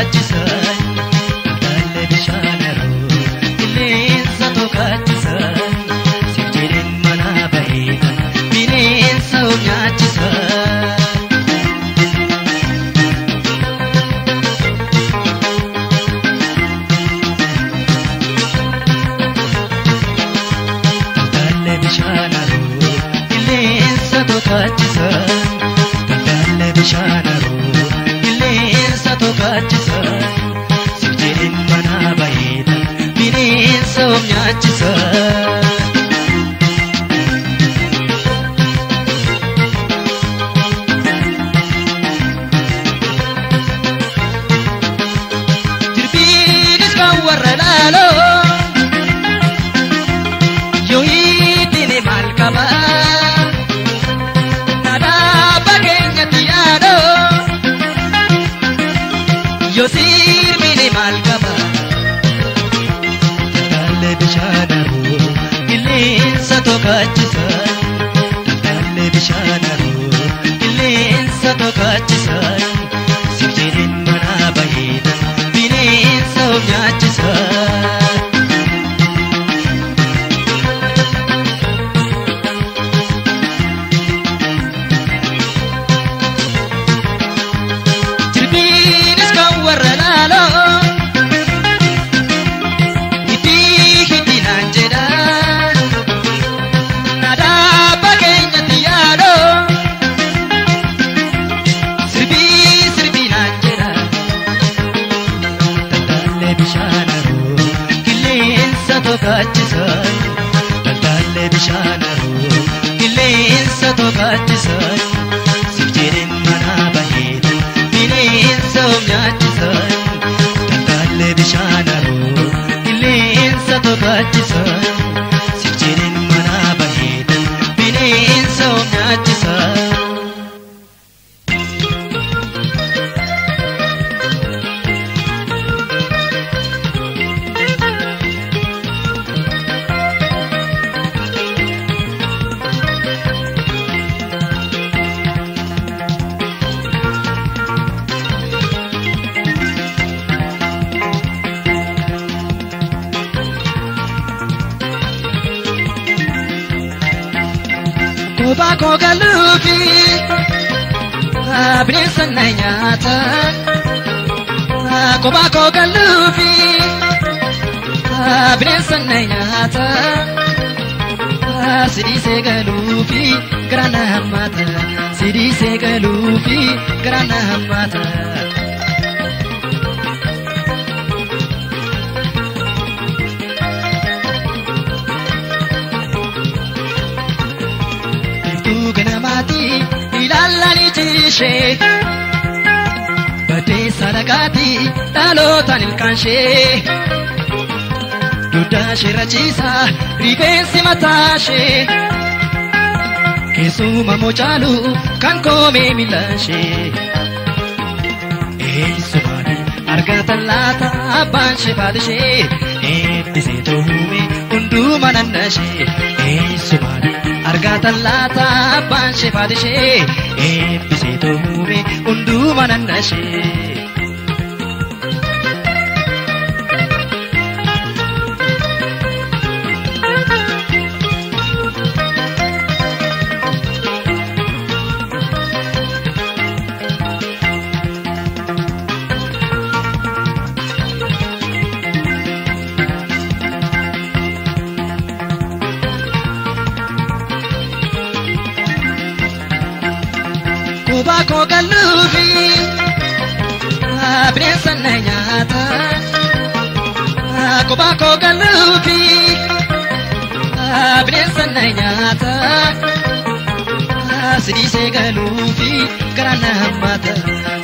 tokaachisan daldallee bishaanaroo qilleensa tokaachisan siif jedheen manaa baheetan bineensa of nyaachisan. Daldallee bishaanaroo qilleensa tokaachisan daldallee bishaanaroo qilleensa tokaachisan siif jedheen manaa baheetan bineensa of nyaachisan. Jirbiinis kan warra laaloo yoo hiitine maal qaba nadaa bageenyatti yaadoo yoo sirbine maal qaba daldallee bishaanaroo qilleensa tokaachisan daldallee bishaanaroo qilleensa tokaachisan siif jedheen manaa baheetan bineensa of nyaachisan. Jirbiinis kan warra laaloo itti hidhinaan jedhan nadaa bageenyatti yaadoo sirbinaan jedhan daldallee bishaanaroo qilleensa tokaachisan daldallee bishaanaroo qilleensa tokaachisan siif jedheen manaa baheetan bineensa of nyaachisan daldallee bishaanaroo qilleensa tokaachisan siif jedheen manaa baheetan bineensa of nyaachisan. Kophaa koo galuufi bineensa na nyaata kophaa koo galuufi bineensa na nyaata sidiisee galuufi gara na hammaata sidiisee galuufi gara na hammaata. Ganamaati ilaalanii tiishee badeessa dhagaati dhalootaan ilkaanshee duddaa ishee rachiisa rifeensi mataashee keessuma mochaalu kan koomee miilaashee eessumaani argatan laata abbaan ishee baadishee eebbisee toohume hunduma nannashee eessumaani argatan laata abbaan ishee baadishee eebbisee toohume hunduma nannashee. Kophaa koo galuufi bineensa na nyaata kophaa koo galuufi bineensa na nyaata sidiisee galuufi gara na hammaata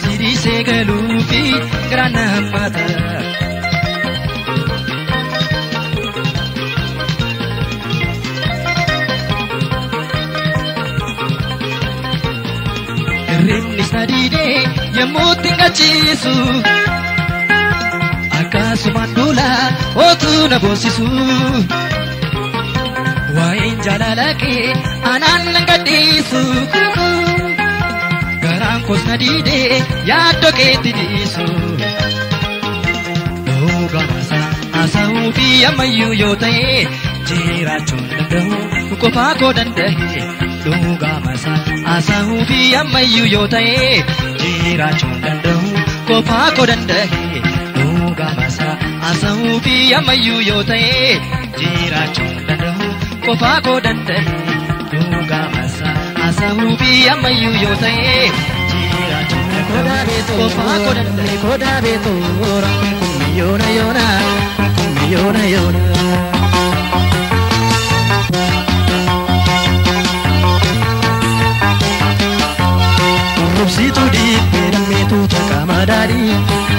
sidiisee galuufi gara na hammaata. Rinni sadidee yemmuu tingachiisu akkasumaan duula otuu na boonsisu waa'een jaalala kee anaan nan gadhiisu garaan koos na diidee yaaddoo keetti dhiisu. ammayyuu yoo ta'e jiraachuu danda'u qofaa koo danda'e dhugaa masaa haasa'uu fi ammayyuu yoo ta'e jiraachuu danda'u qofaa koo danda'e dhugaa masaa haasa'uu fi ammayyuu yoo ta'e jiraachuu danda'u qofaa koo danda'e dhugaa masaa haasa'uu fi ammayyuu yoo ta'e jiraachuu danda'u qofaa koo danda'e koda beeto ora yona yona yona yona Rambobsitu dippe dammeetu takamadari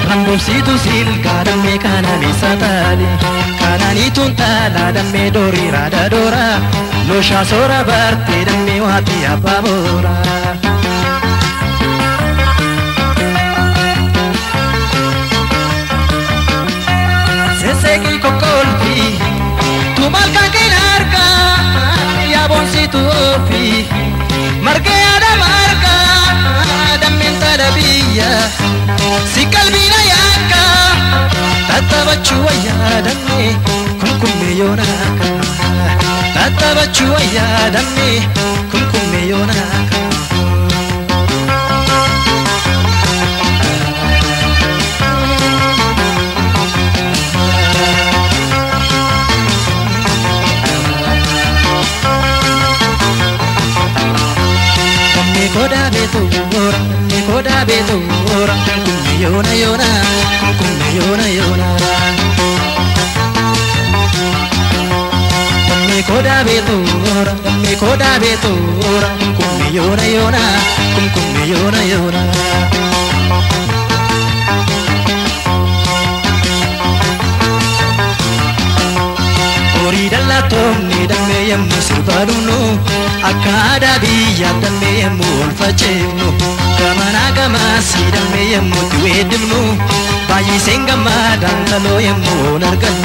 Rambobsitu silka damme kanani satali Kanani tuntala damme dori rada dora Losha sora barte damme wati ababora Seseki kokolfi Tu malkan kinarka Ya bonsitu ofi Marke ada marka Dammin tadabiya Si kalbina yaka Tatabachu waya damme Kumkumme yonaka Tatabachu waya damme Kumkumme yonaka koda beto ora kumme yona yona kumme yona yona koda beto ora kumme yona yona kumme yona yona Ori dalla tomni damme yemmu sirbaluno akada biya damme yemmu olfachenu kamana kama si damme yemmu tuedimnu bayi sengama dantalo yemmu nargan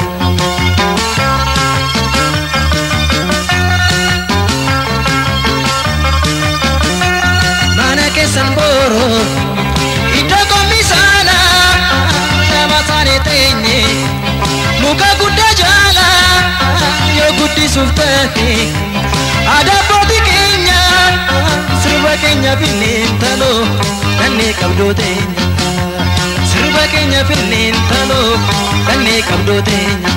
mana kesan boro itoko misana nama sane tenye muka gudda jala yo guddi suftahi ada poti kenya sirba kenya finintalo danne kabdo tenya sirba kenya finintalo danne kabdo tenya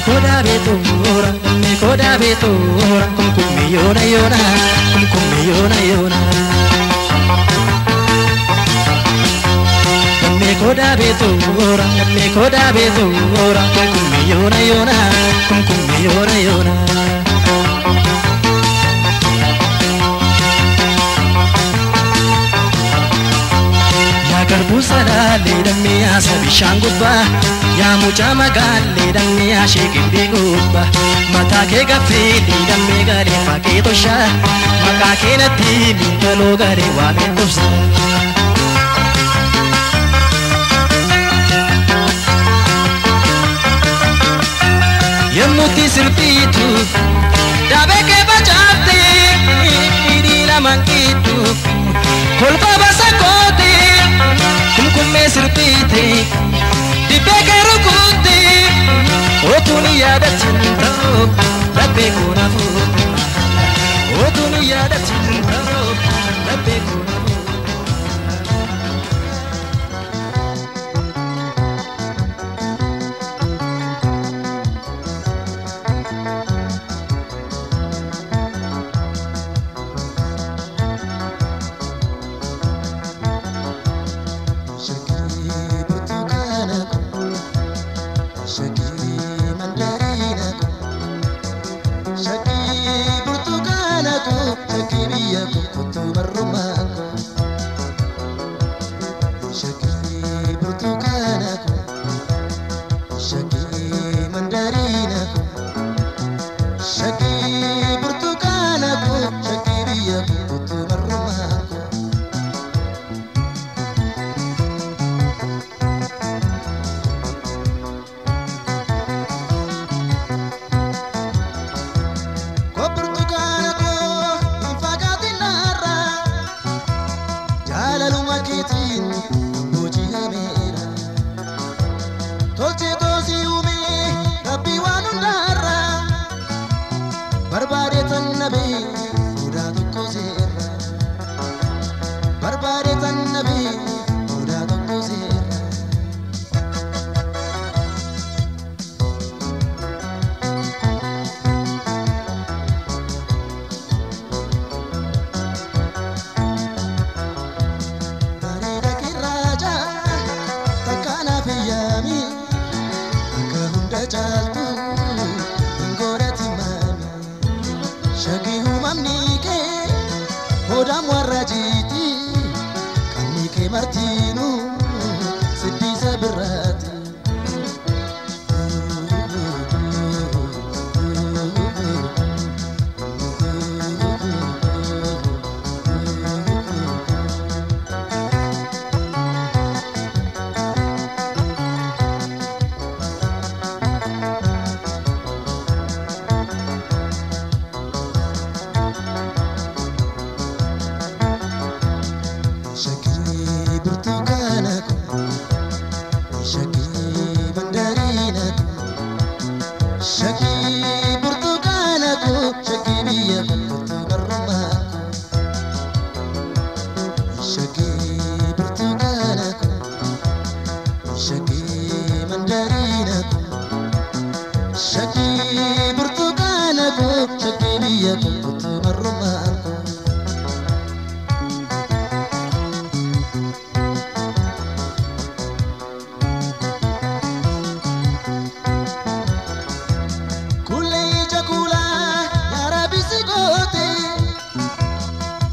koda beto ora kumkumme yona yona kumkumme yona yona koda beto ora kumkumme yona yona kumkumme yona yona Garbu sadale damme asa bishangubba ya mucha magalle damme ashegin bigubba mata ke gafeli damme gare faketo sha maka ke nati bintalo gare wa mentubsa Yemuti sirpitu dabe ke bachate idila mankitu kolpa basakoti kumkumme sirpite dibeke rukuti otuni yada chintaro labbe kunafu otuni yada chintaro labbe kunafu tolche tosi ume rabbi waan hundaarra barbaade tan nabi mudaa tokko seerra barbaade tan nabi mudaa tokko seerra jaltu ingorati mami shagi humamni ke hodam warajiti kami ke martinu siddi sabirati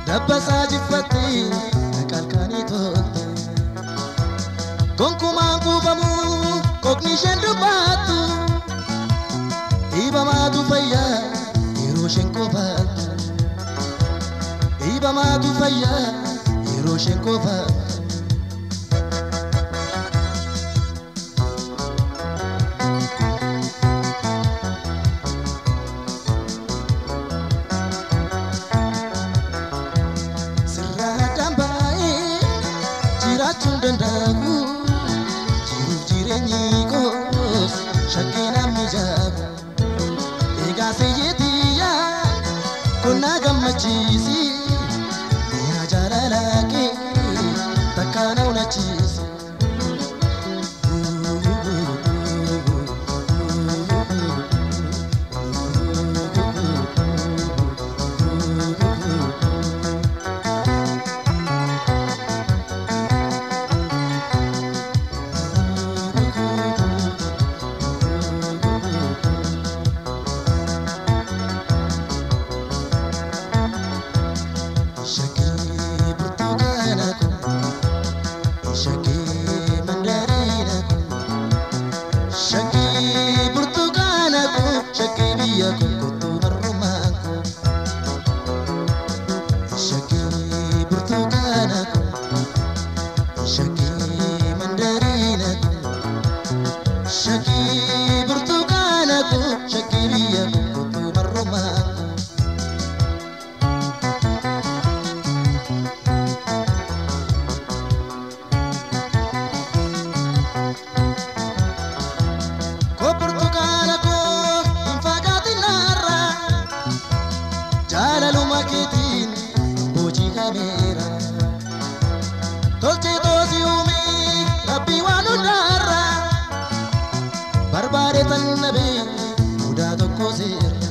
Dabasa jifati kalkani tote Gonkuma kubamu cognition dubatu Iba madu faya Hiroshen kobatu Iba madu faya Hiroshen kobatu Dandaku jiru jirenyi kos shakina mijabu ega seyetiya kona gamachisi ya jalalake takana unachisi Tolche tosi umi rabbi waan hundaarra barbaade tan nabi mudaa tokko seerra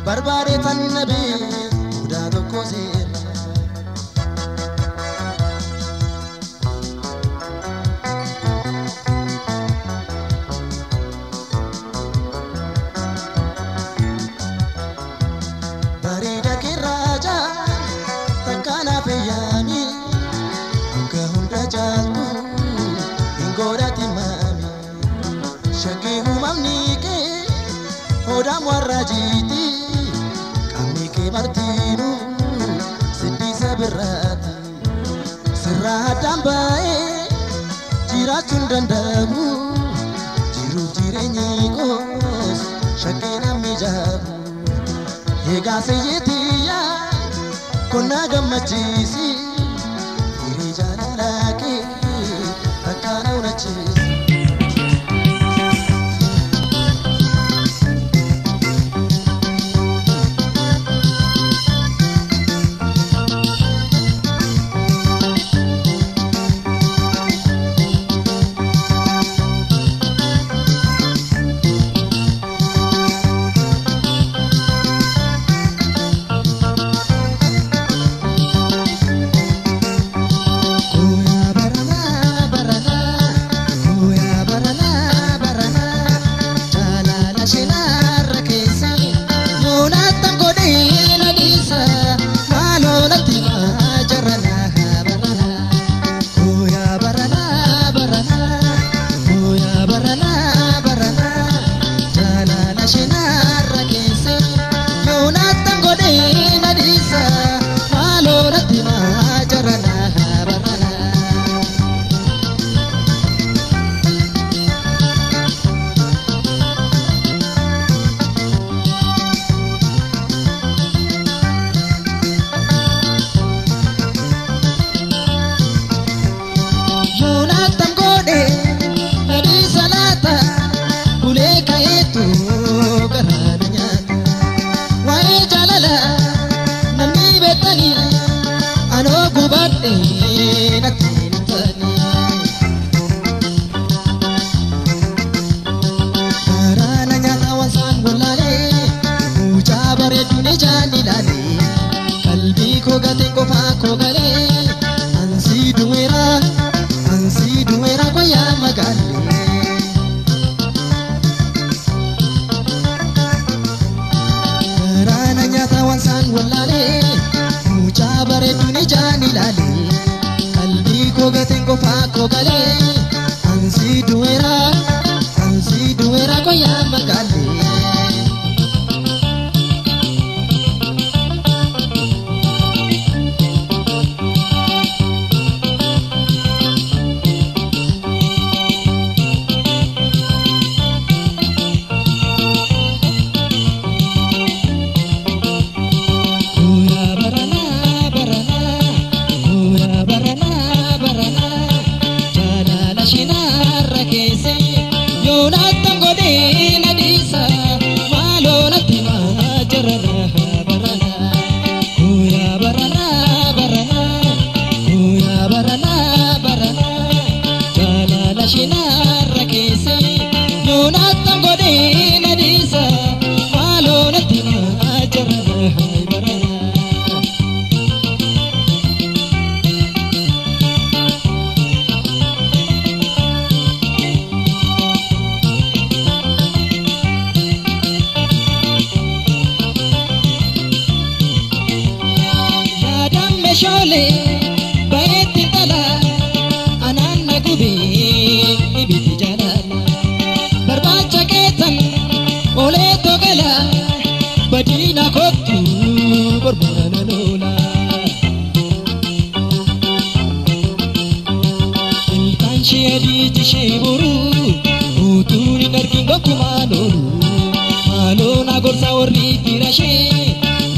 barbaade tan nabi mudaa tokko seerra barida kiraja takana feyami Hunda jaltu ingorati mami shagi humamni ke hodam warajiti kami ke martinu siddi sabirati sirra dambae jirachun dandamu jiru jirenyi kos shakina mijabu ega seyetiya kona gamachisi Jalalake, takana unachisi kogale ansi duera koya magale Shole baeti tala ananna gubi ibiti jalala barbacha ketan ole togala badina kotu borbana lola ilkan shedi tisheburu utuni narkingo kumalolu malona gorsa orri tirashe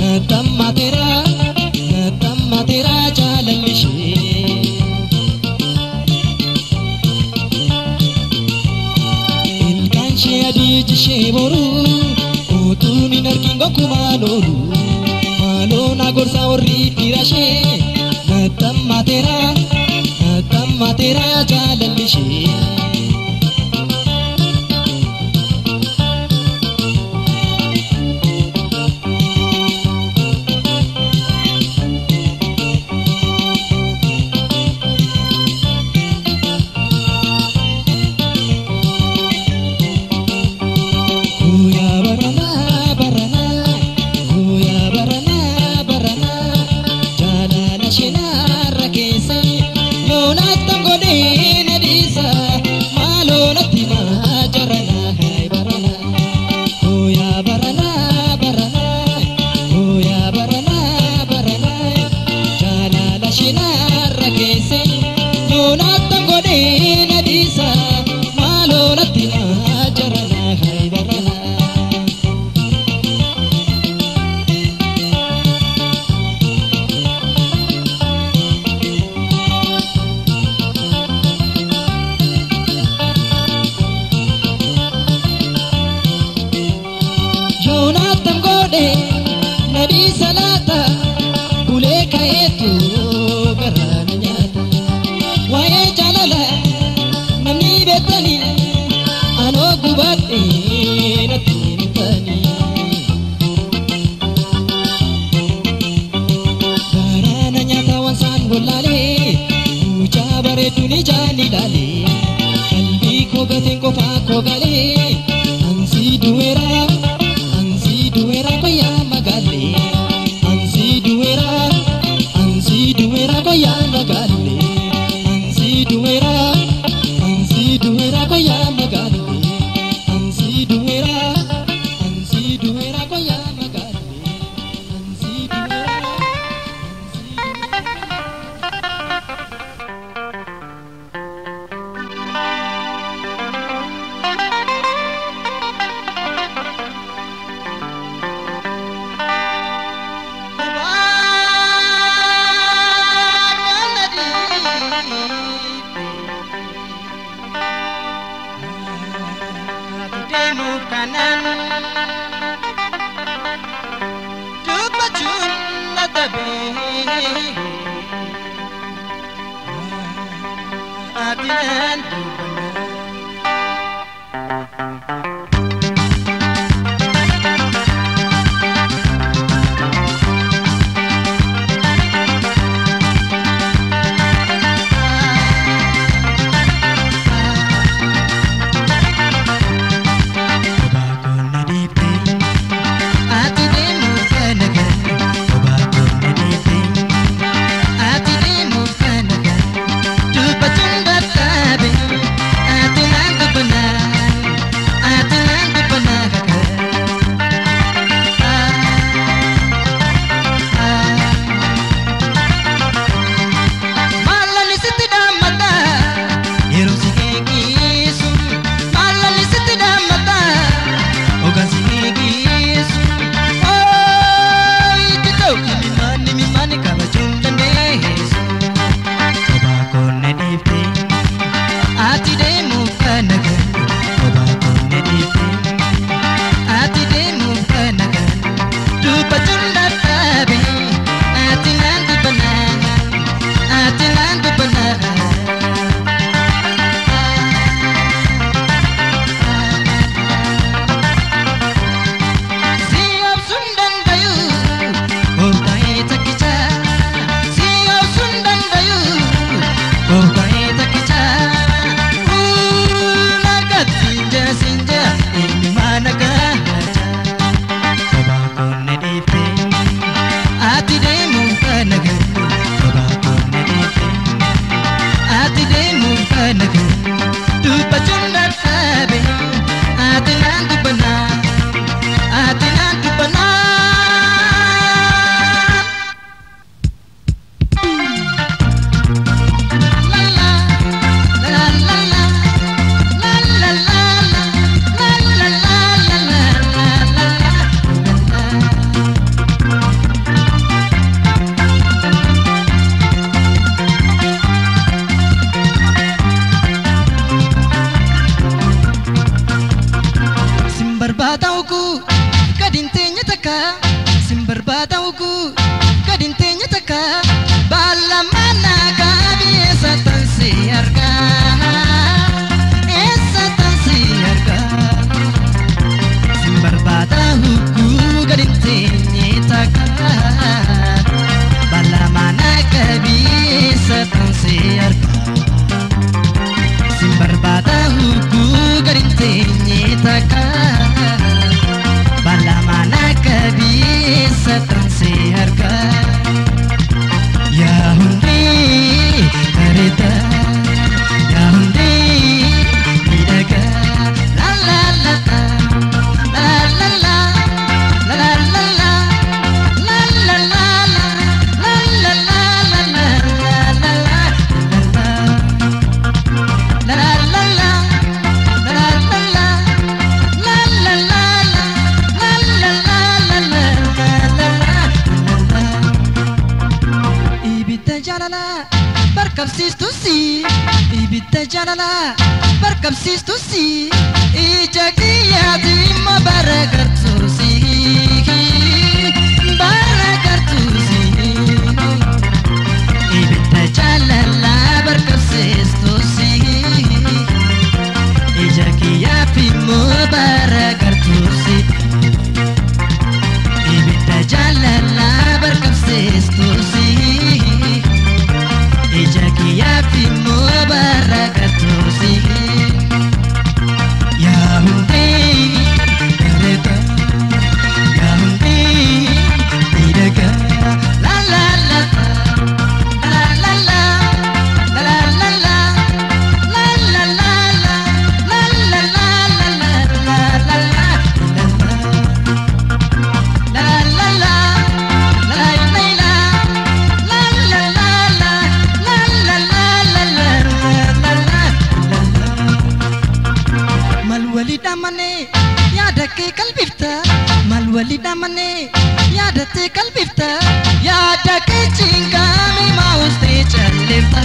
natamma tera jalalishi ilkan shedi tisheboru utuni narkingo kumalolu malona gorsa orri tirashe natamma tera jalalishi Nadi salata bule kaetu garana nyata wae jalala namni betani ano gubate natini tani garana nyata wansan golale uja bare tuni jani dale kalbi ko gaten ko fa ko gale ansi duera koya magale ansi duera koya magale ansi duera koya magale ansi duera koya magale ansi kanan dubajun nadabe adinan dubana But barbaadauku gadin teenya takka sin barbaadauku gadin teenya takka balamana gabi esa tansi arga sin barbaadauku gadin teenya takka balamana gabi esa tansi arga sin barbaadauku gadin teenya takka balamana gabi esa tansi arga ya hundi kareta ya hundi idaga la la la la la la la la la la la la la Barkabsiistusi ibidda jaalala barkabsiistusi ija kiyyaati ma baragartuusi ibidda jaalala barkabsiistusi ija kiyyaati ma baragartuusi ibidda jaalala barkabsiistusi Ijaki ya fi mubarakatusi ya hundi kareta ya hundi idaga la la la la la la la la la la la la la la la Malwalidamane yaadake qalbifta malwalidamane yaadate qalbifta yaadake chingame mauste chalifta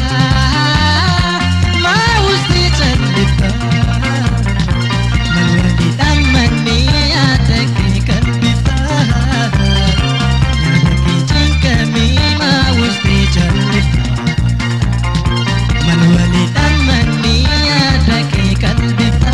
malwalidamane yaadake qalbifta yaadake chingame mauste chalifta malwalidamane yaadake qalbifta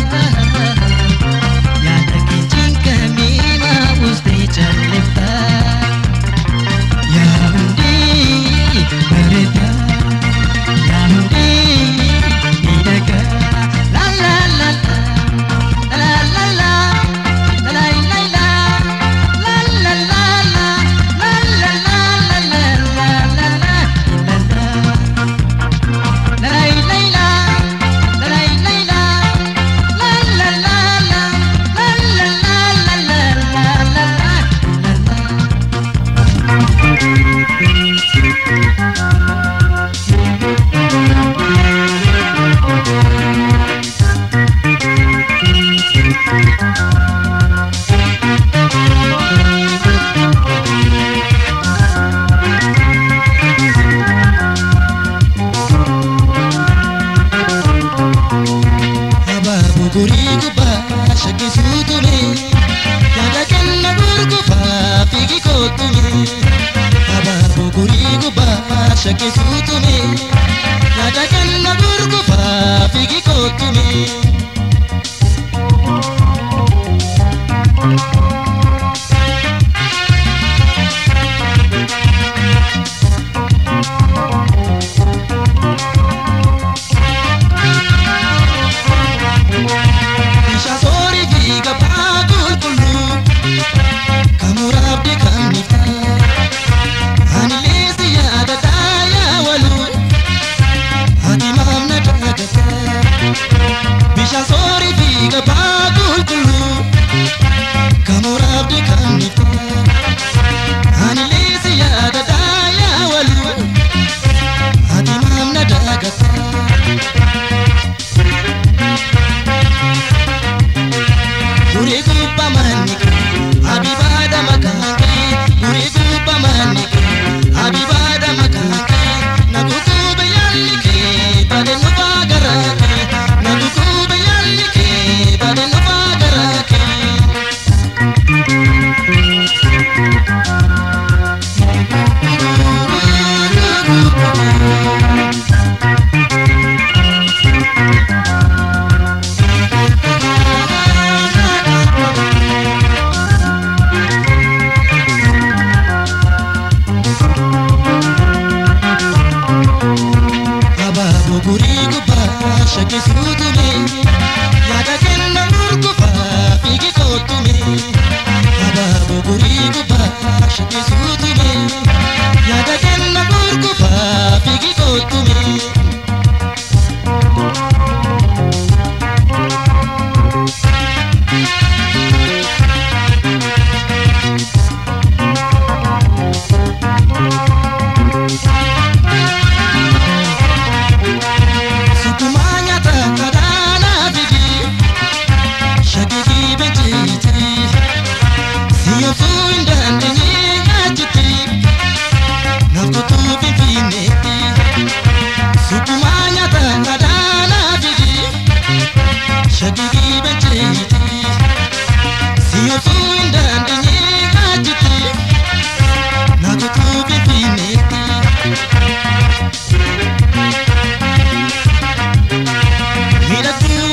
Bade no bagara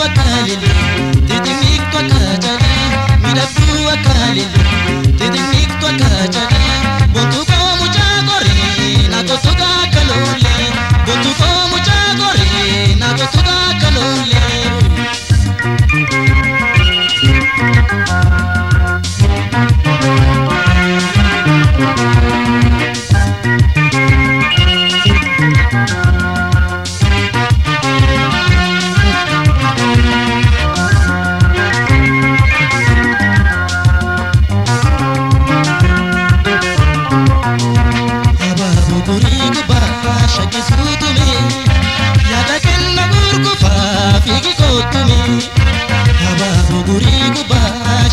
akalili titimik to kajani midabdu akalili titimik to kajani bontu ko mujagori na to tuga kalole bontu ko mujagori na to tuga kalole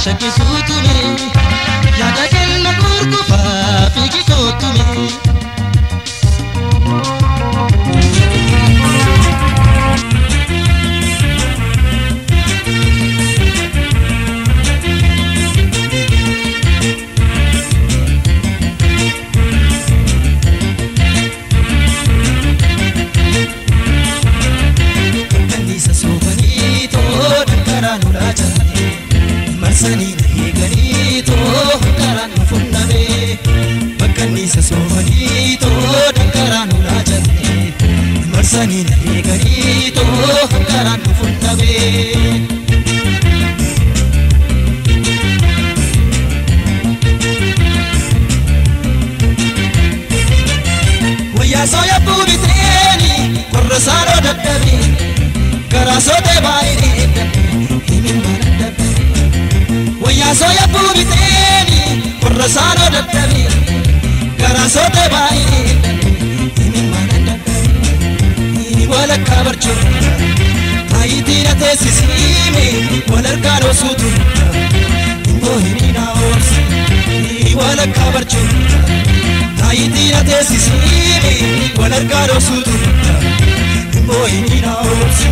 Shakisutume yada kenna kurkufa fiki kotume kanisa sofani to dankara nuraja Marsani nahi gani to hankaran funnabe Bakkanisa sohani to dankaran ulajane Marsani nahi gani to hankaran funnabe Waya soya pubiteni korrasaro daddabe Karasote baire himin manadabe Waya soya pubiteni korrasano daddabi Karasote baire himin manadabe Wala kabarcho Haitina tesisime Wala karo sutu Imbo hinina orsi Wala kabarcho Haitina tesisime Wala karo sutu Imbo hinina orsi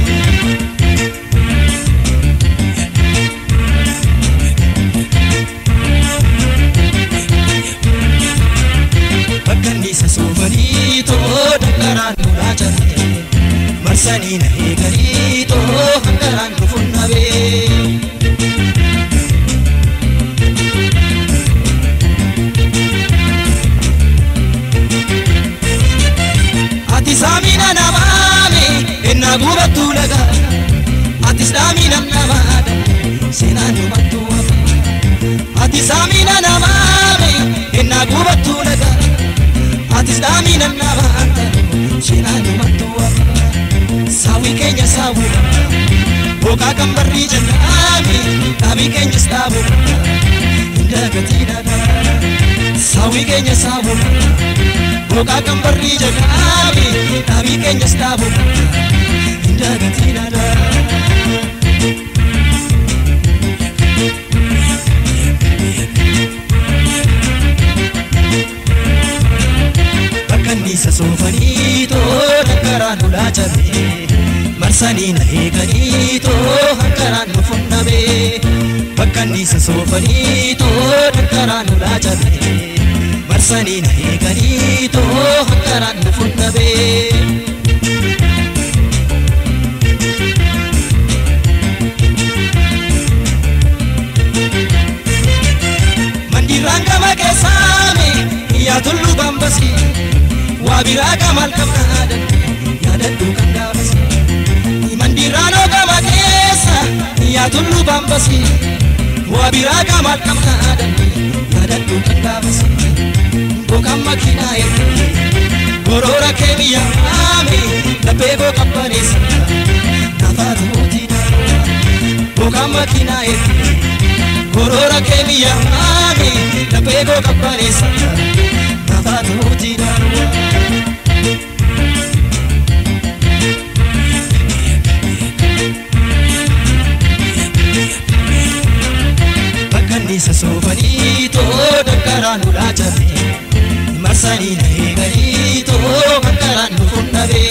Bakkanisa sofani to dankaran ulajane Marsani nahi gani to hankaran funnabe Ati samina namame enna gubatu laga Ati samina namada sinanu matu Ati samina namame enna gubatu laga Atis damina nabanta shinanu matuwa sawi kenya sawu boka kambarri jannami tabi kenya stabu inda katina sawi kenya sawu boka kambarri jannami tabi kenya stabu inda katina Bakkanisa sofani to dankaran ulajane Marsani nahi gani to hankaran funnabe Bakkanisa sofani to dankaran ulajane Marsani nahi gani to hankaran funnabe Mandiranga makesame ya tullu bambasi Wabiraga malkamadan yadaddu kangabasi Mandirano gamakesa ya tullu bambasi Wabiraga malkamadan yadaddu kangabasi Bokam makina ete gorora kemiya ame lapego kapanesa nafatu mutina Bokam makina ete gorora kemiya ame lapego kapanesa nafatu mutina Bakkanisa sofani to dankaran ulajane Marsani nahi gani to hankaran funnabe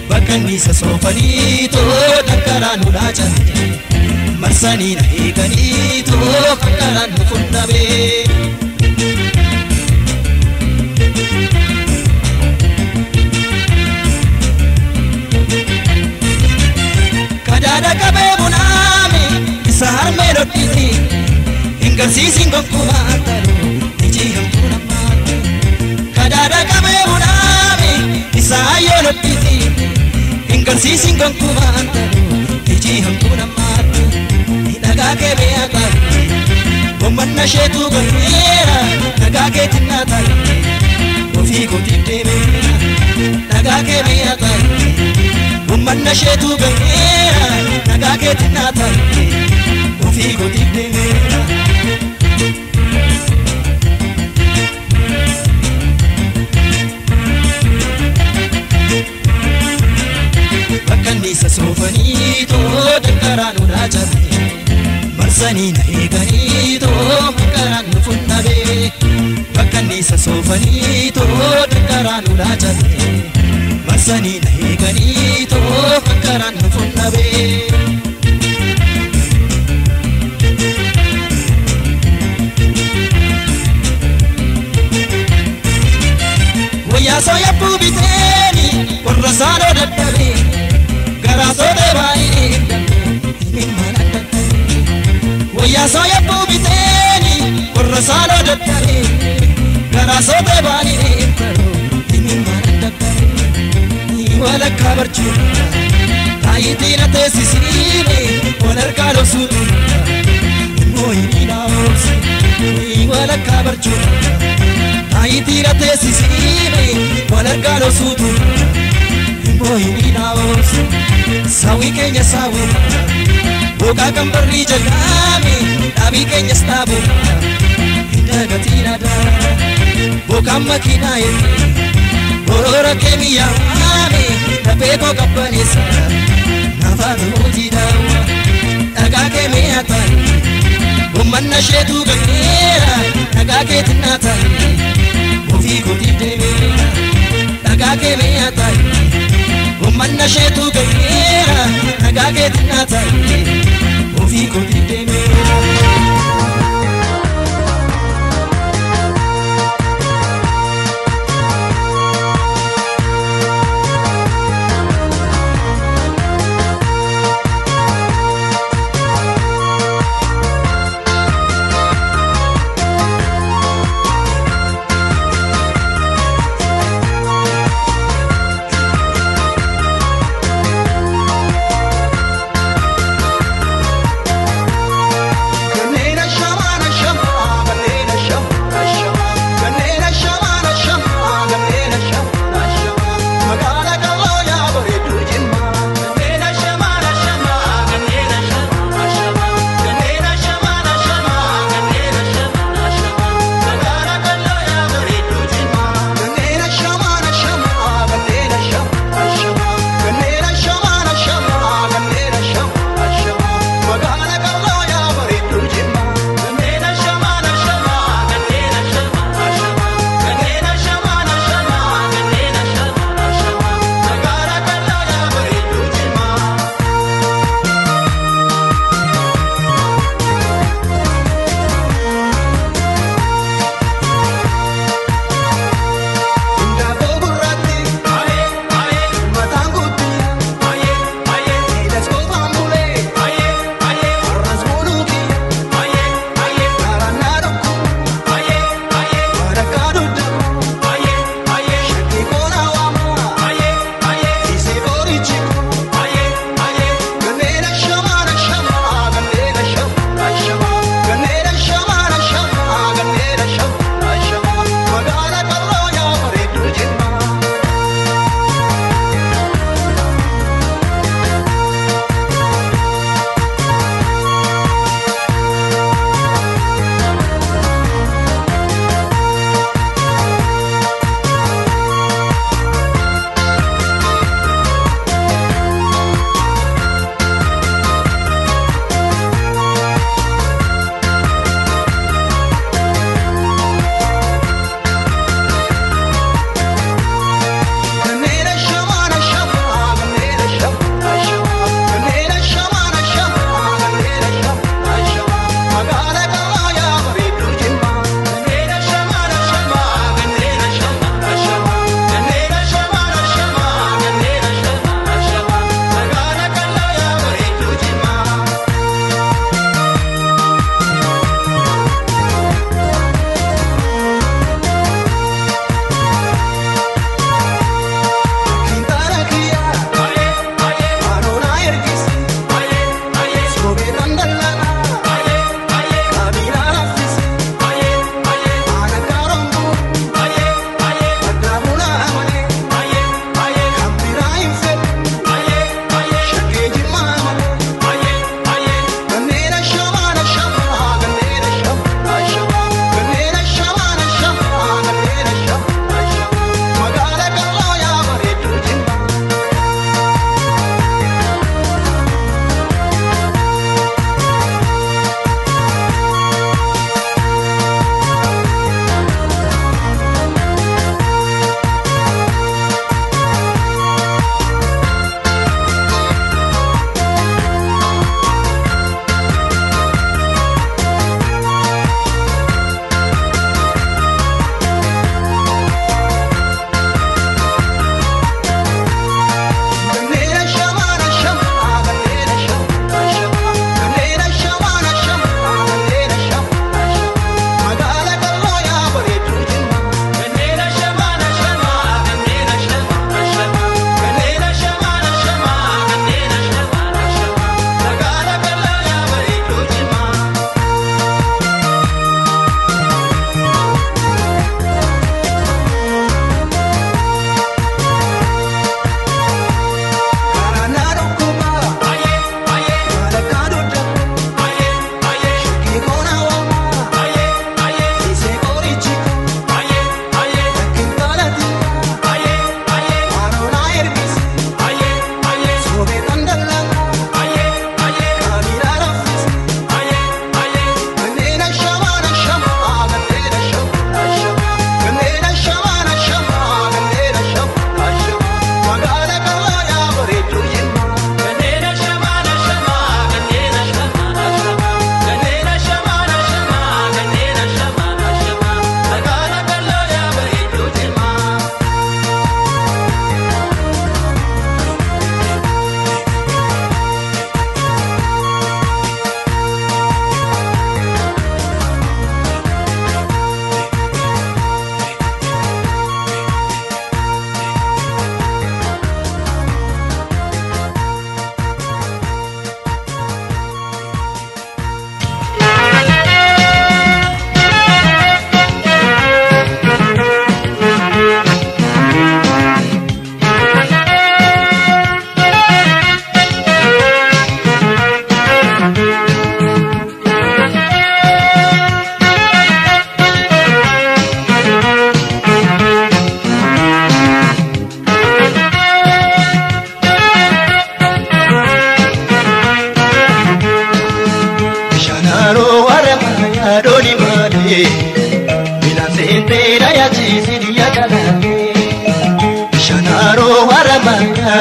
Bakkanisa sofani to dankaran ulajane Marsani nahi gani to hankaran funnabe Kadada kabe melodii ingarsiisin gonkumaa taru iji hamtuu namaa kadada qabee bunaami isaa yoolodii ingarsiisin gonkumaa taru iji hamtuu namaa dhagaa kee akaari gommanna sheetu galmeera dhagaa keetiin naataari ofii kootiif deemeera dhagaa kee akaari gommanna sheetu galmeera dhagaa keetiin naataari ofii kootiif deemeera. Bakkanisa soofanii too dankaraan uraajate marsanii na eeganii too makaraan nu funnabee bakkanisa soofanii too dankaraan uraajate marsanii na eeganii too makaraan nu funnabee. Wayyaa sooya buubiteeni warra saanoo dadhabee Garasode baay'ee himana dadhabee wayyaa sooya buubiteeni warra saanoo dadhabee Garasode baay'ee himana dadhabee walakkaa barchuudha taayitiin teessisiine wal harkaa dhoksuutu immoo himiidhaa oolse walakkaa barchuudha taayitiin teessisiine wal harkaa dhoksuutu immoo himiidhaa oolse. Sawi keenya sawu boga kambarri jalame dhabii keenyas dhaabu hidhagatiin aadaa boga makiinaa eebbee boroora keemiyyaame dhabee koo qabbaneessa nafaatu hojii daawwa dhagaa keemee ataani gommanna sheetuu galmeera dhagaa keetiin naataani ofii kootiif deemeera dhagaa keemee ataani gommanna sheetuu galmeera dhagaa keetiin naataani ofii kootiif deemeera.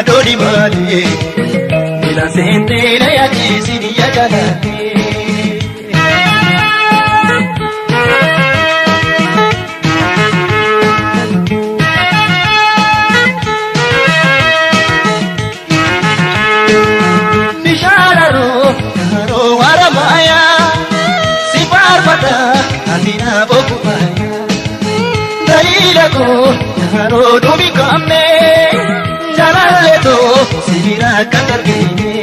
Dodi mali, bila sente na ya kisi ni ya kanate. Nishara ro waramaya, si parpata amina bokupaya. Dalila ko naro domi kame. Jalato sibira katargine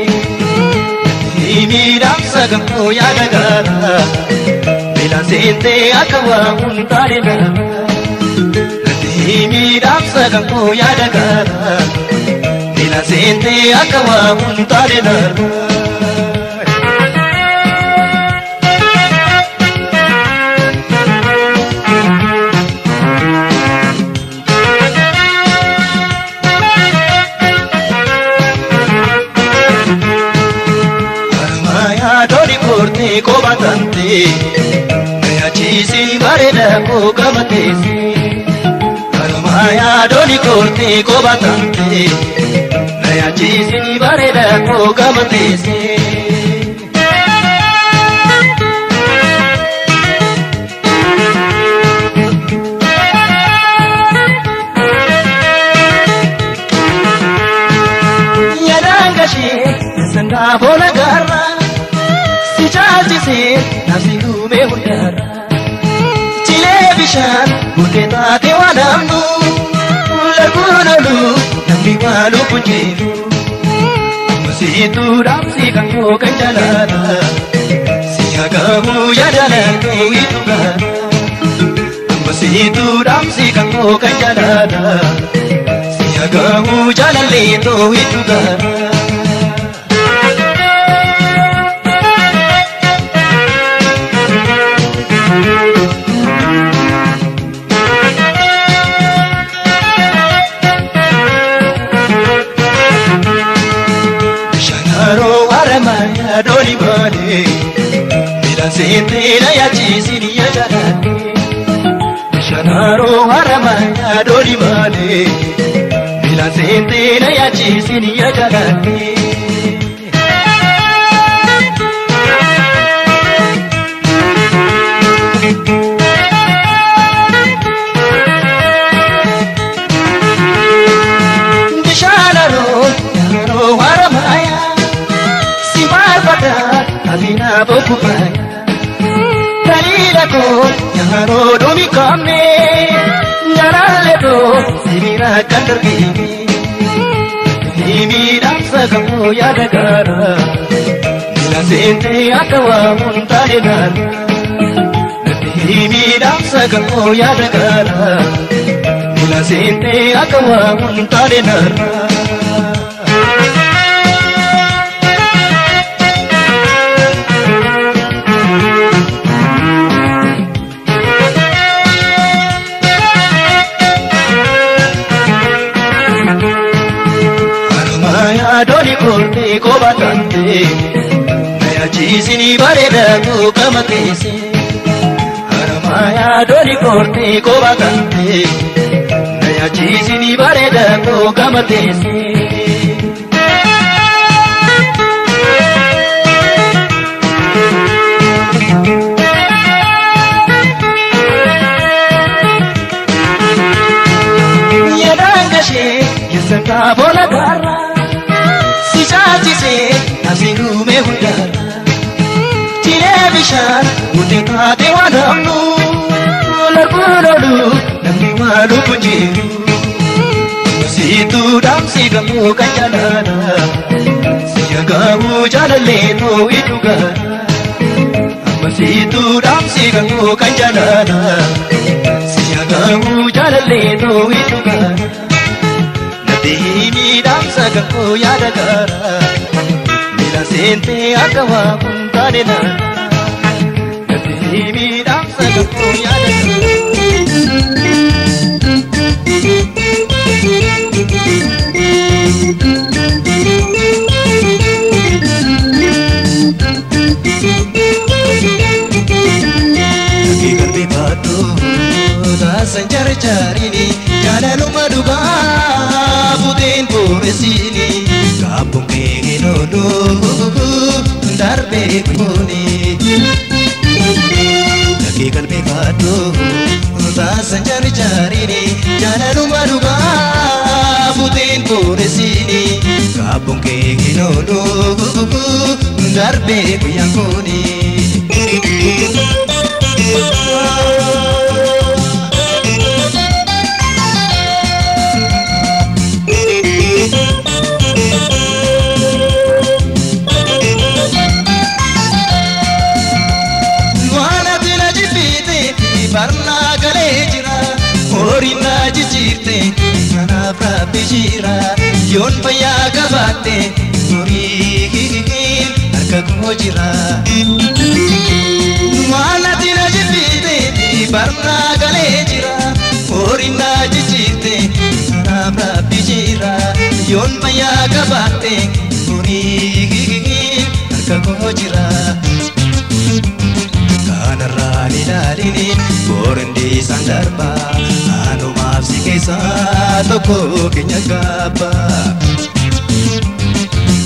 imiram sagam ko yadagara bila sente akawa untarina imiram sagam ko yadagara bila sente akawa untarina ko batante maya chisi bareda ko kamatesi maya doni korte ko batante maya chisi bareda ko kamatesi yadangashi sanga bona garra Chajise nafsi gume hundara Chile bishan buketa tewanamnu Lagunolu nambi walu punjeru Situ damsi kamu kenjalana Siagamu yadalanku itu kan Situ damsi kamu kenjalana Siagamu jalan itu kan Doli bade Mila sente na ya chisini ya jalane Shanaro haramaya doli bade Mila sente na ya chisini ya jalane Shanaro haramaya Alina boku pai Dalila ko Yaharo domi kamne Narale do Sirina kandar gini Himi damsa kamu yadagara Nila sente akawa muntale nana Himi damsa kamu yadagara Nila sente akawa muntale nana Doli korte ko batante Naya chisini bareda ko kamatese Haramaya doli korte ko batante Naya chisini bareda ko kamatese Yadangashe yasaka bola garra Chise asinu me hundara Tire bishan uteta te wadamnu Larburodu namni malu punjiru Situ damsi kamu kanjalana Siyagamu jalalle no itugara Situ damsi kamu kanjalana Siyagamu jalalle no itugara Dihini damsa kamu yadagara Mila sente akawa muntane nana Dihini damsa kamu yadagara Lagi garbi batu Dasan cari-carini Jalalu maduga Putin puresini Kapung keginodo Darbe kuni Lagi kalbe batu Tasan cari-carini Jalalu maduga Putin puresini Kapung keginodo Darbe kuyangkuni Barna gale jira, orina jijirte, kana prapi jira, yon paya gabate, ori hihihin, harga ko jira. Mana tina jibite, barna gale jira, orina jijirte, kana prapi jira, yon paya gabate, ori hihihin, harga ko jira. Kanarrani dalini borendi sandarba anu maafsi keessa tokko keenya gaba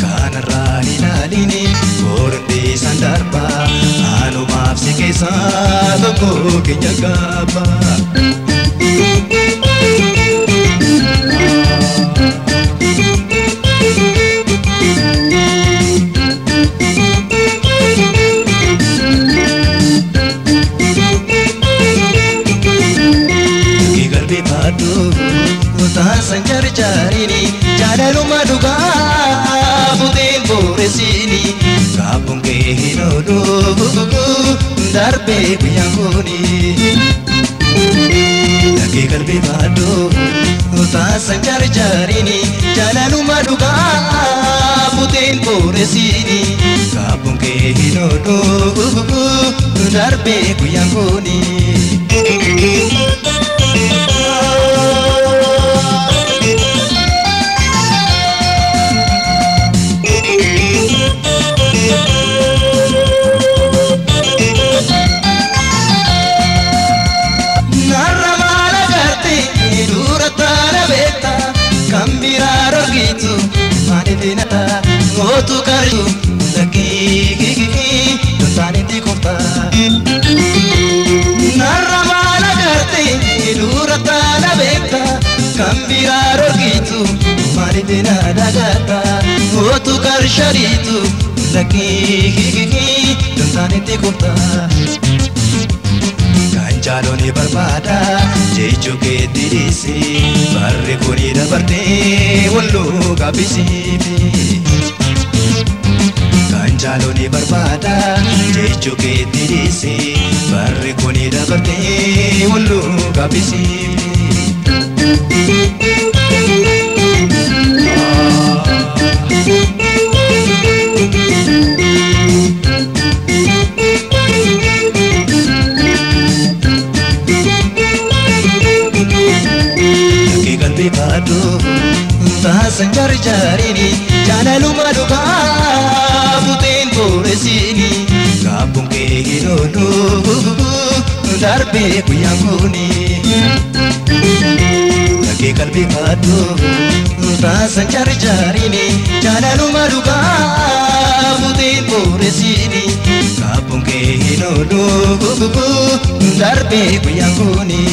Kanarrani dalini borendi sandarba anu maafsi keessa tokko keenya gaba Tasan cari-carini jalalu maduga Putin hinolu darbe kuyangoni lagi kalbi madu utasan jari-jarini jalalu maduka putin poresini kapung ke hinolu darbe kuyangoni Dinata ngotu karju lagi dontani di kota narramala garte durata la beta kambiraro gitu mari dinada gata ngotu karsharitu lagi dontani di kota Kanjaloni barbada jechu ke dirisi barre kuni dabarte wallu gabisi Kanjaloni barbada jechu ke dirisi barre kuni dabarte wallu gabisi Badu tasan jari-jarini jalalu maduka putin poresini kapung ke hinolu darbe kuyangoni lagi kalbi badu tasan jari-jarini jalalu maduka putin poresini kapung ke hinolu darbe kuyangoni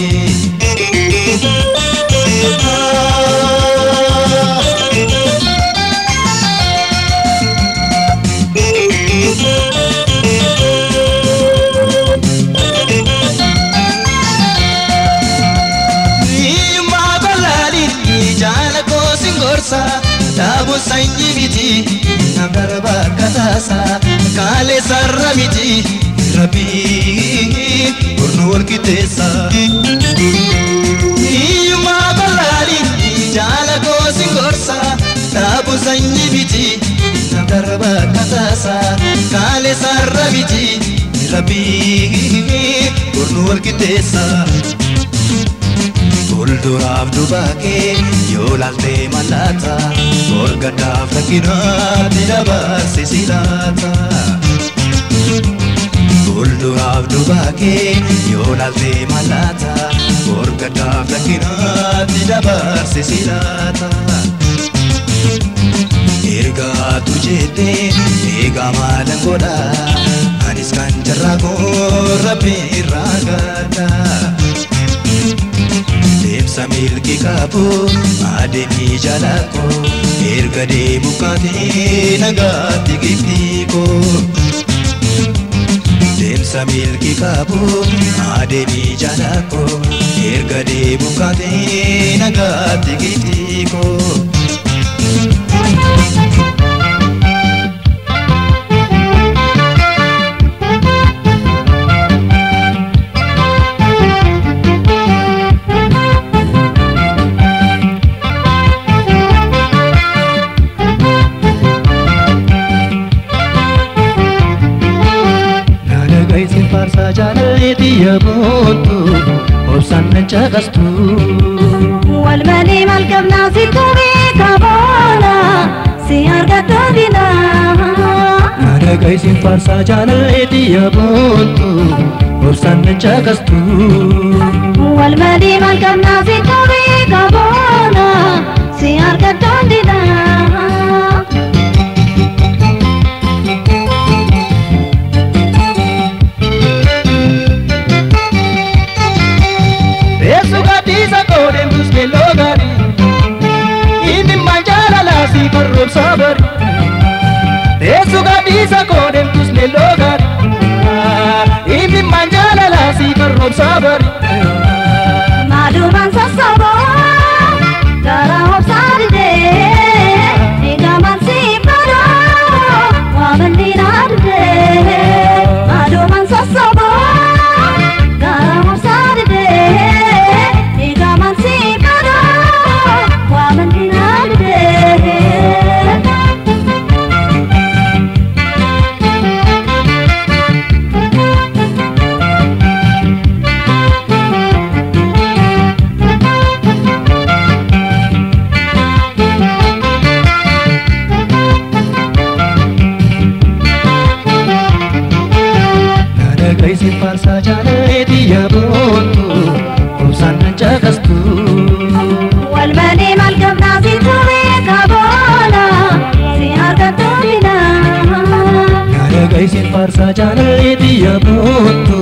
Dabu sanyi miti nagarba katasa kale sarra miti rabi urnul kitesa Ima balali jala ko singorsa Dabu sanyi miti nagarba katasa kale sarra miti rabi urnul kitesa Kulduraaf dubake yolalte malata Orgadaaf rakinaati dabarse silata Kulduraaf dubake yolalte malata Orgadaaf rakinaati dabarse silata Erga tujete ega malan goda Anis kan jarrago rabbi ragata Samil ki kapu ademi jalako erga de mukate nagati gitiko Dem samil ki kapu ademi jalako erga de mukate nagati gitiko Jaleti buntu obsan cagastu والمالي مالكب ناسي توبي كابولا سيارة تدينا Ada kaisin farsa jaleti buntu obsan cagastu والمالي مالكب ناسي توبي كابولا سيارة تدينا Parrob sabar, eso gadisa kodem tus melogar. Imi manjala la si parrob sabar. Madu mansa sabo, dara hob sarde, ega mansi paro, wabandi narde. sin farsa jaalaleeti yaabootu obsaan nan caqastu والمالي مالكم ناسي توي كابولا سيارة توبنا Nalagay sin farsa jaalaleeti yaabootu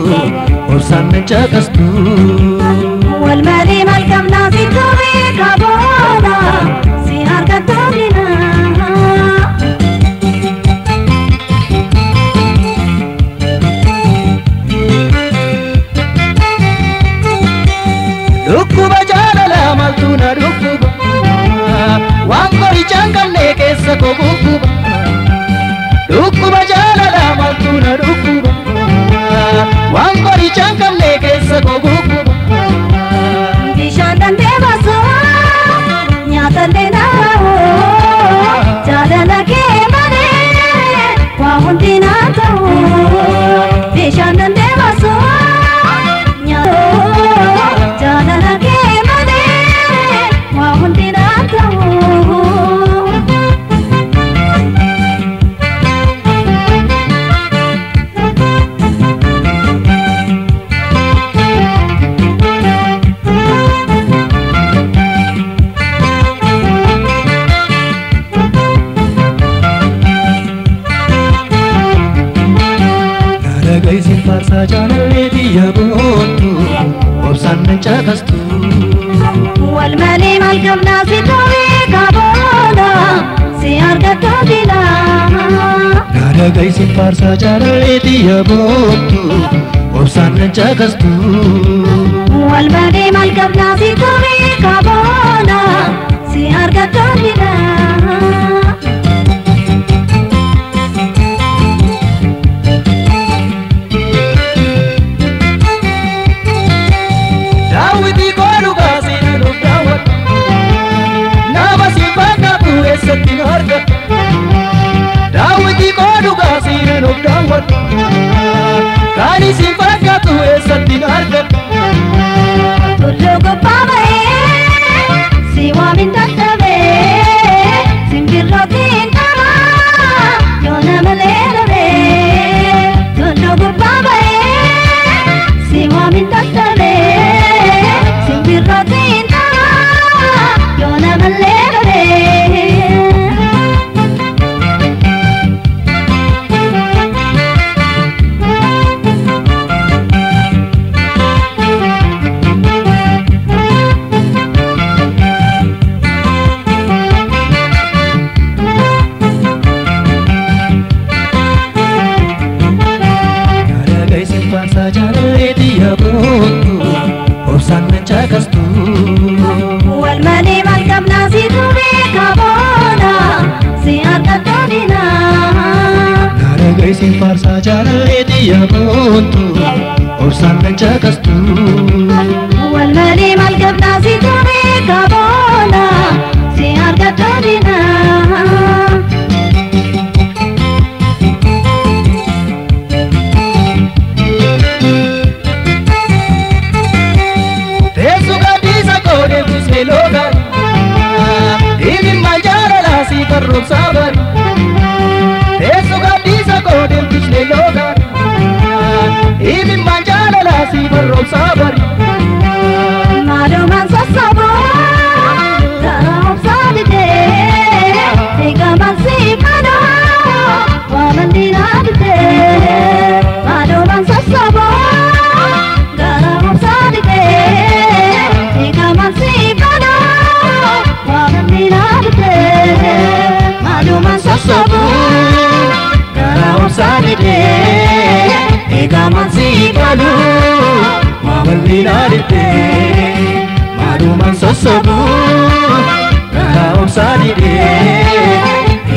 obsaan nan caqastu والمالي مالكم ناسي توي كابولا سيارة توبنا Dhukkuba jaalala maltuuna dhukkuba waan qorichaan qabne keessa koo gugguba Dhukkuba jaalala maltuuna dhukkuba waan qorichaan qabne keessa koo gugguba bishaan dandee baasoo nyaatallee naawoo jaalala kee malee waa hundi naa ta'u bishaan dandee baasoo jaalala kee malee waa hundi naa ta'u Nalagay sin farsa jaalaleeti yaabootu obsaan nan caqastu والمالي مالكم ناسي توي كابولا سيارة توبنا Nalagay sin farsa jaalaleeti yaabootu obsaan nan caqastu والمالي مالكم ناسي توي كابولا سيارة توبنا Daawwitii koo dhugaa seenanuuf daawwadhu nama si fakkaatu eessatti nu argatu Daawwitii koo dhugaa seenanuuf daawwadhu kan isin fakkaatu eessatti nu argatu Tullu gubbaa ba'ee si waamin dadhabee simbirrootiin dhamaa yoo nama leelabee Tullu gubbaa ba'ee si waamin dadhabee simbirrootiin dhamaa yoo nama leelabee Nalagay sin farsa jaalaleeti yaabootu obsaan nan caqastu والمالي مالكم ناسي توي كابولا سيارة توبنا Nalagay sin farsa jaalaleeti yaabootu obsaan nan caqastu والمالي مالكم ناسي توي كابولا سيارة توبنا Teessu gadhiisa koo deebisee loogaan dhimma jaalala si karroomsaa bari Teessu gadhiisa koo deebisee loogaan dhimma jaalala si karroomsaa bari Maalumaan sassaboo karaa obsaa didee eegaman siifadoo waaman diinaa didee Maalumaan sassaboo karaa obsaa didee eegaman siifadoo waaman diinaa didee Maalumaan sassaboo karaa obsaa didee eegaman siifadoo waaman diinaa didee maalumaan sossobuu karaa obsaa didee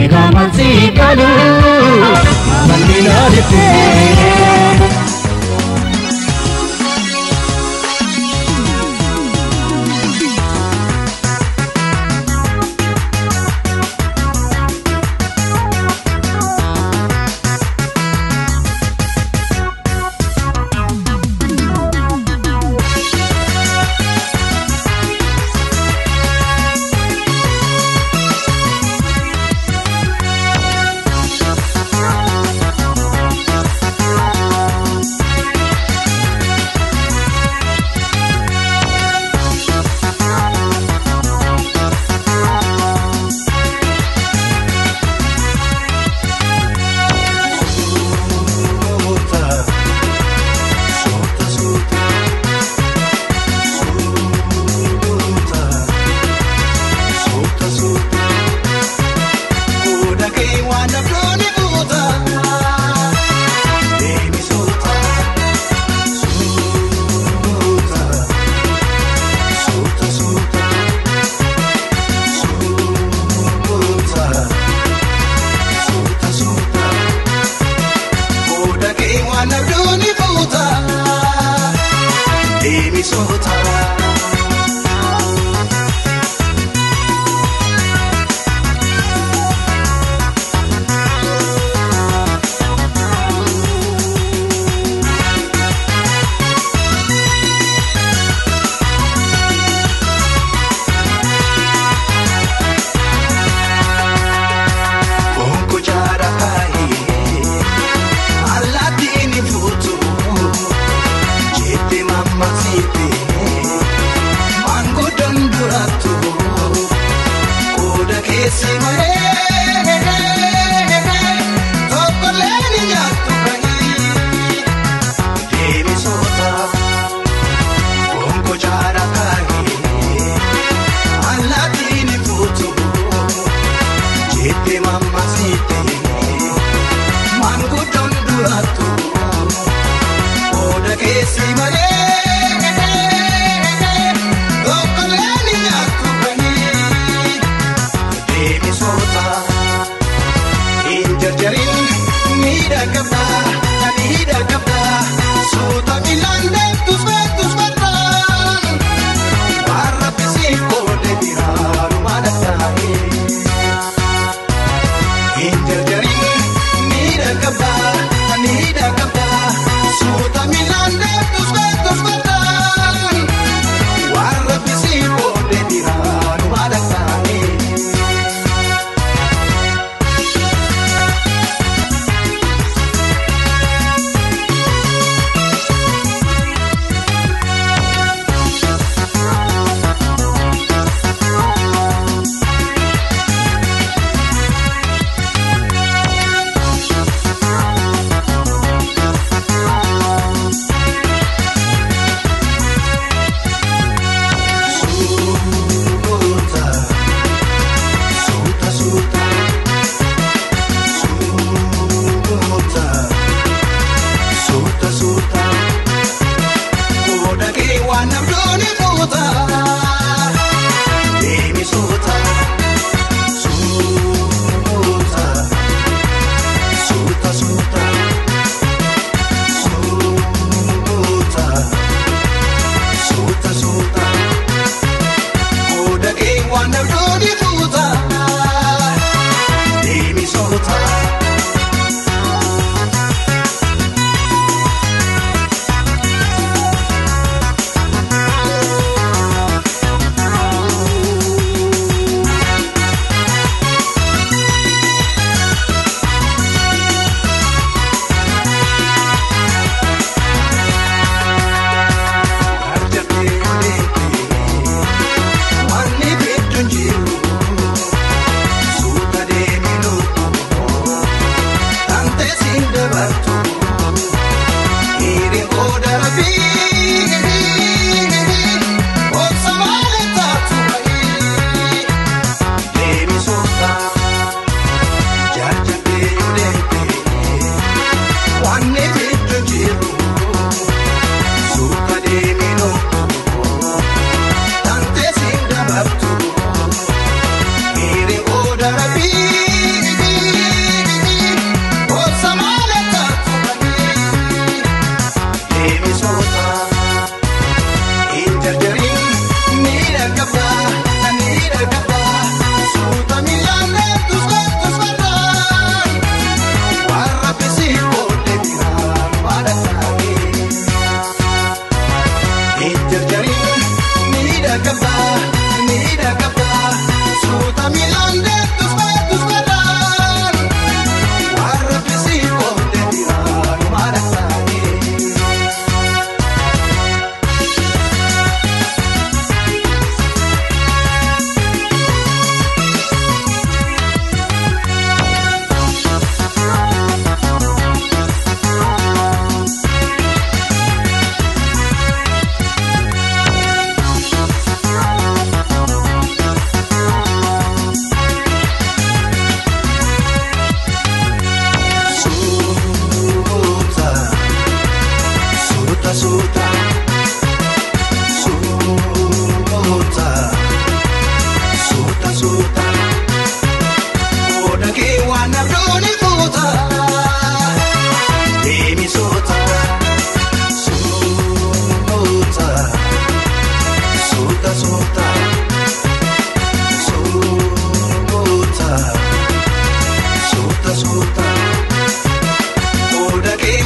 eegaman siifadoo waaman diinaa didee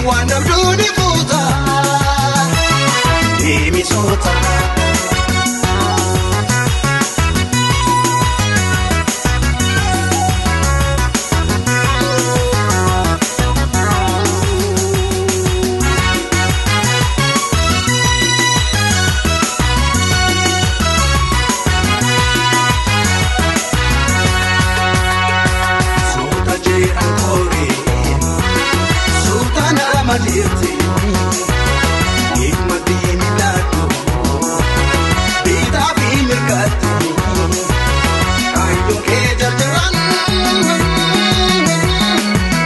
waan abduun fuuta deemi soota. Madirti, hikmati milatu, bita bimirkati, ayun ke jarjaran,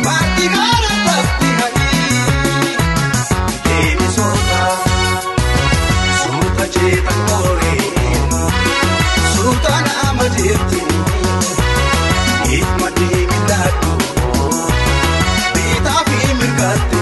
mati garam bhakti hari, devi sota, sota chetan kore, sultana madirti, hikmati milatu, bita bimirkati.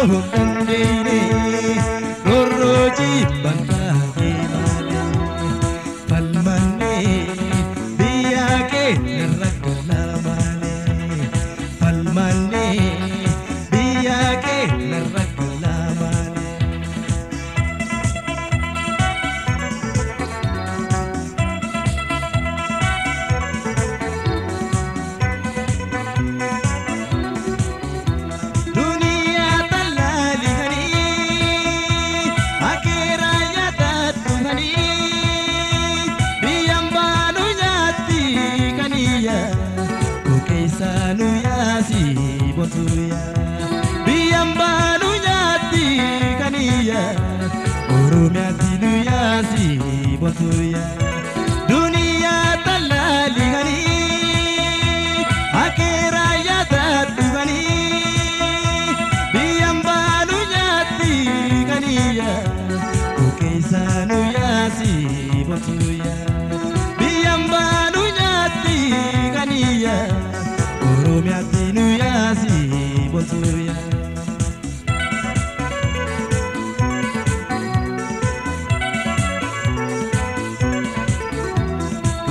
hundandine Roroji bangage male Palmane biyake naragala male Palmane biyake naragala male Sanu yasi botuya biyambanu nyati kaniya urumyati nu yasi botuya dunia talali gani akira yata tugani biyambanu nyati kaniya sanu yasi botuya biyambanu nyati kaniya Urumyatinu yasi botuya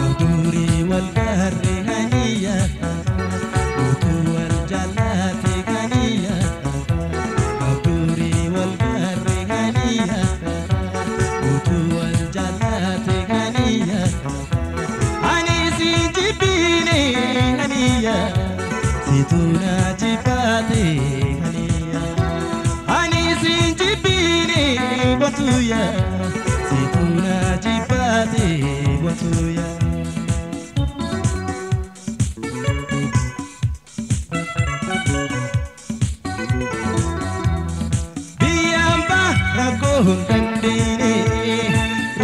Uduri wal garri haniya Utu wal jalati haniya Uduri wal garri haniya Utu wal jalati haniya Anisi jibine haniya Situna jipate haniya Ani sinjibini batuya Situna jipate batuya Biyamba rago hundandine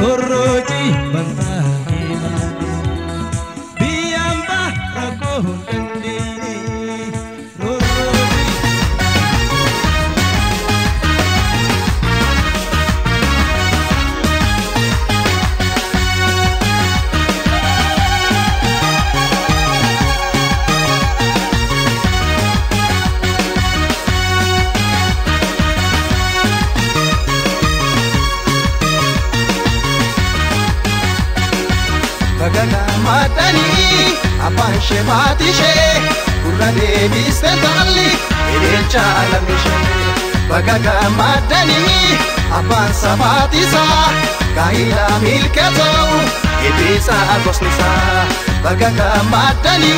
Roroji bangage male Biyamba rago hundandine Bagana matani apan shebatishe kurade bistentali edelcha alamishe Bagana matani apan sabatisa kaila milkato edisa agosnisa Bagana matani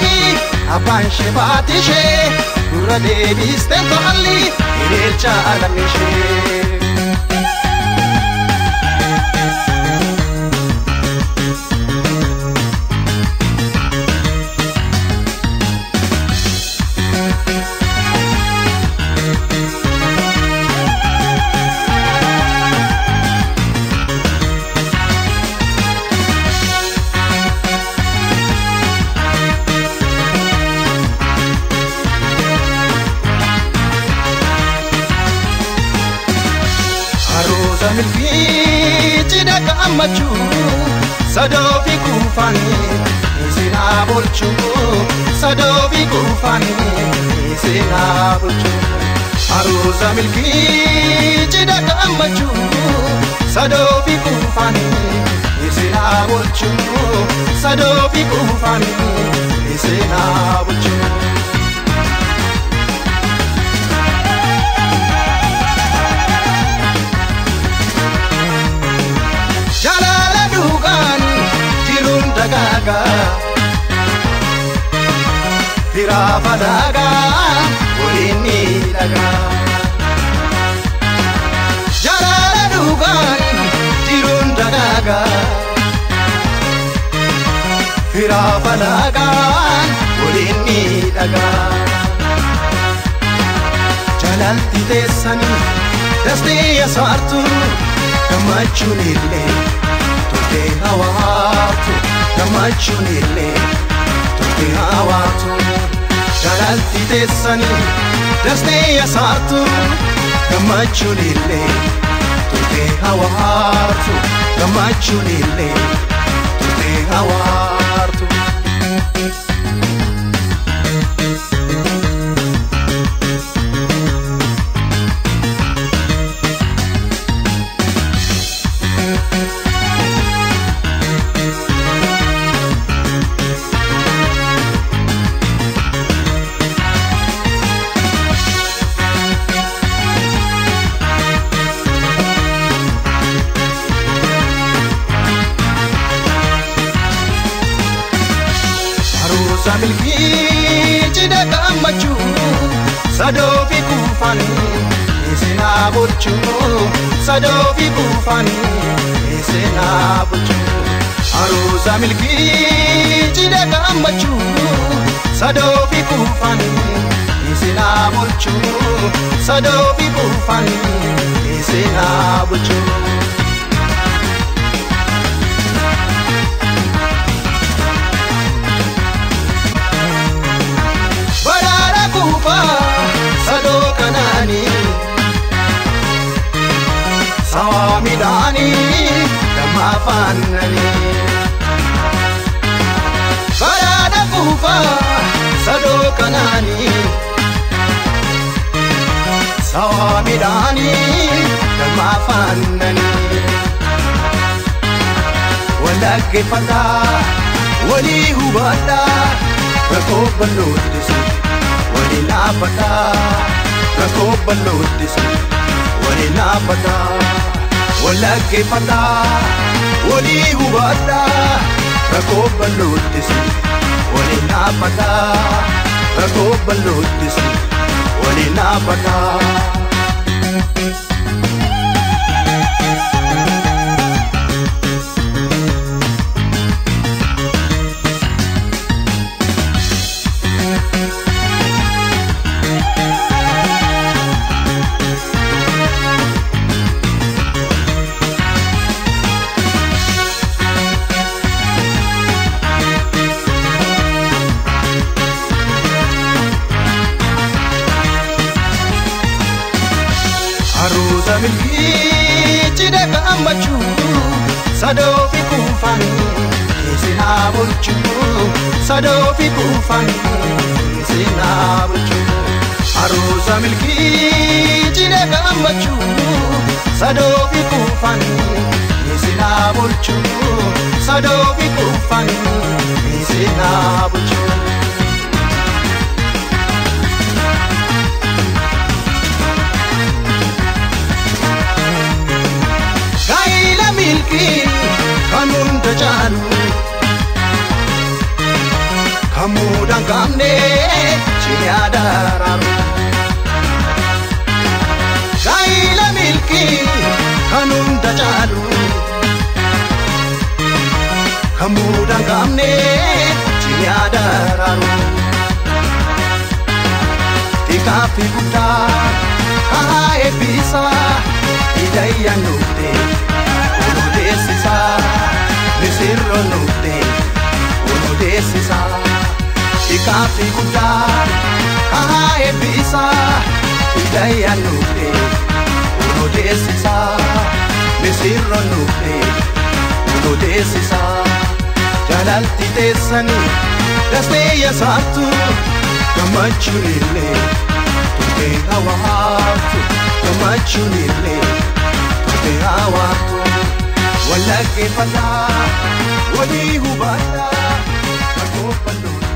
apan shebatishe kurade bistentali edelcha alamishe Milki tidak amachu sadofi kufani isina bolchu sadofi kufani isina bolchu aruza milki tidak amachu sadofi kufani isina bolchu sadofi kufani isina bolchu Daga Tirafa daga Ulini daga Jalala dugan Tirun daga Tirafa daga Ulini daga Jalalti desani Dasti asartu Kamachunille Tuke hawatu Kamachunille Tuke hawatu Jalalti desani Dasti asartu Kamachunille Tuke hawatu Kamachunille Tuke hawatu Aruusa milkii cidha gammachuu sadoofi kuufanii seenaa bulchuu sadoofi kuufanii seenaa bulchuu. Aruusa milkii cidha gammachuu sadoofi kuufanii seenaa bulchuu sadoofi kuufanii seenaa bulchuu. Midani dama fanani Barada kufa sado kanani Sawa midani dama fanani Walake fata wali hubata Rakoba lotisu wali napata Rakoba lotisu wali napata Walake fata wali hubata Rakoba lotisu wali napata Rakoba lotisu wali napata. Aruusa milkii cidha gammachuu sadoofi kuufanii seenaa bulchuu sadoofi kuufanii seenaa bulchuu. Aruusa milkii cidha gammachuu sadoofi kuufanii seenaa bulchuu sadoofi kuufanii seenaa bulchuu. Kanunda jaalu kamuudhaan qabne ciniyaa daraaru. Gaa'ila milkii kanunda jaalu kamuudhaan qabne ciniyaa daraaru. Xiqqaa fi guddaa karaa eebbisaa hidhayyaa nuufte. Desisa, misirro nutte, uno desisa. Ikafi kuda, kaha ebisa, idaya nutte, uno desisa. Misirro nutte, uno desisa. Jalalti desani, dasneya satu, kamachunile, tuke hawatu, kamachunile, tuke hawatu. Walake fata wali hubata Rakoba lotisu